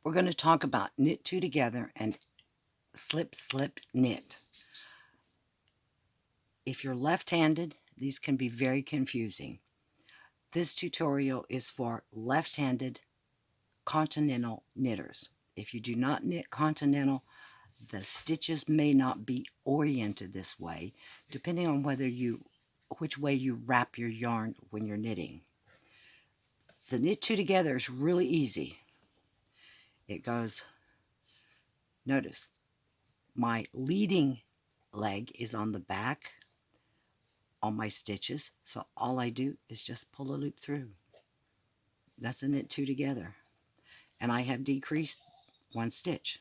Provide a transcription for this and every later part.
We're going to talk about knit two together and slip, slip, knit. If you're left-handed, these can be very confusing. This tutorial is for left-handed continental knitters. If you do not knit continental, the stitches may not be oriented this way, depending on which way you wrap your yarn when you're knitting. The knit two together is really easy. It goes, notice, my leading leg is on the back on my stitches, so all I do is just pull a loop through. That's a knit two together, and I have decreased one stitch.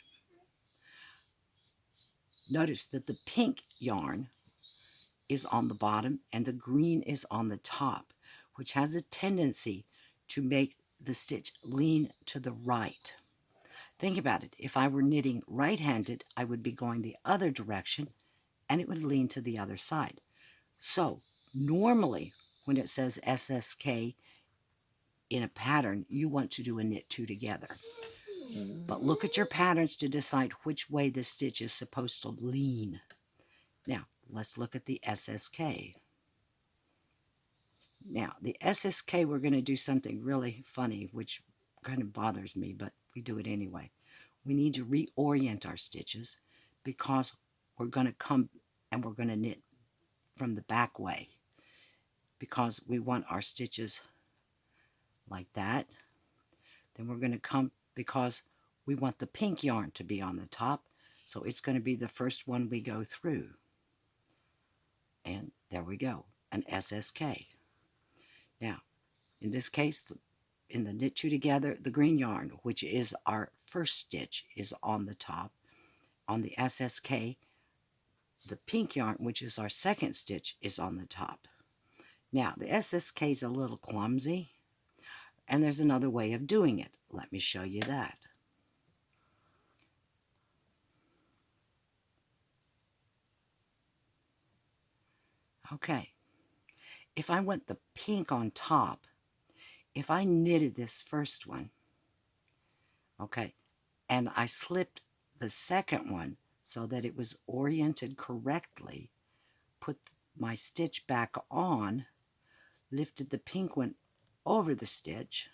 Notice that the pink yarn is on the bottom and the green is on the top, which has a tendency to make the stitch lean to the right. Think about it. If I were knitting right-handed, I would be going the other direction and it would lean to the other side. So normally when it says SSK in a pattern, you want to do a knit two together. But look at your patterns to decide which way the stitch is supposed to lean. Now, let's look at the SSK. Now, the SSK, we're going to do something really funny, which kind of bothers me, but we do it anyway. We need to reorient our stitches because we're going to come and we're going to knit from the back way because we want our stitches like that. Then we're going to come because we want the pink yarn to be on the top, so it's going to be the first one we go through. And there we go, an SSK. Now, in this case, in the knit two together, the green yarn, which is our first stitch, is on the top. On the SSK, the pink yarn, which is our second stitch, is on the top. Now, the SSK is a little clumsy, and there's another way of doing it. Let me show you that. Okay, if I want the pink on top, if I knitted this first one, okay, and I slipped the second one so that it was oriented correctly, put my stitch back on, lifted the pink one over the stitch,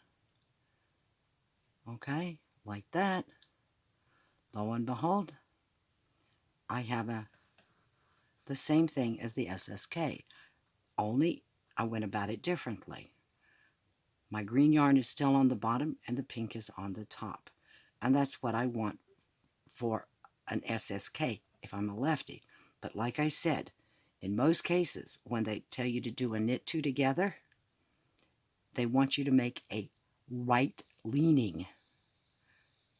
okay, like that, lo and behold, I have the same thing as the SSK, only I went about it differently. My green yarn is still on the bottom and the pink is on the top. And that's what I want for an SSK if I'm a lefty. But like I said, in most cases, when they tell you to do a knit two together, they want you to make a right-leaning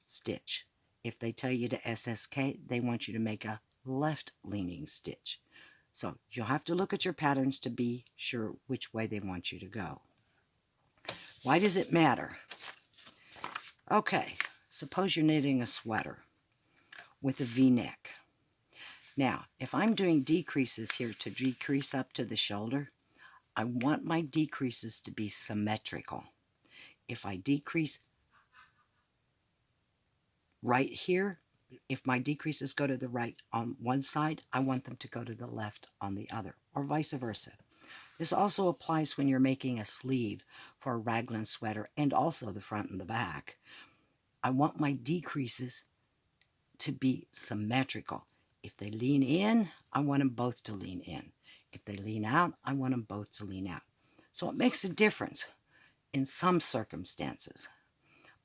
stitch. If they tell you to SSK, they want you to make a left-leaning stitch. So you'll have to look at your patterns to be sure which way they want you to go. Why does it matter? Okay, suppose you're knitting a sweater with a V-neck. Now, if I'm doing decreases here to decrease up to the shoulder, I want my decreases to be symmetrical. If I decrease right here, if my decreases go to the right on one side, I want them to go to the left on the other, or vice versa. This also applies when you're making a sleeve for a raglan sweater and also the front and the back. I want my decreases to be symmetrical. If they lean in, I want them both to lean in. If they lean out, I want them both to lean out. So it makes a difference in some circumstances.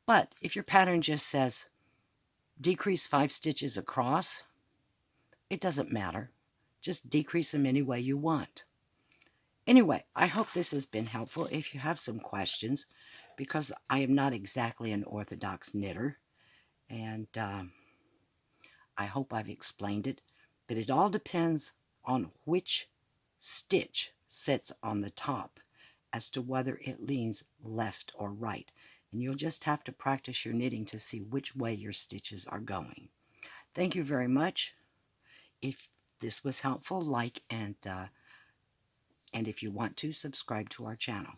But if your pattern just says decrease 5 stitches across, it doesn't matter. Just decrease them any way you want. Anyway, I hope this has been helpful. If you have some questions, because I am not exactly an orthodox knitter, and I hope I've explained it, but it all depends on which stitch sits on the top as to whether it leans left or right. And you'll just have to practice your knitting to see which way your stitches are going. Thank you very much. If this was helpful, like and if you want to, subscribe to our channel.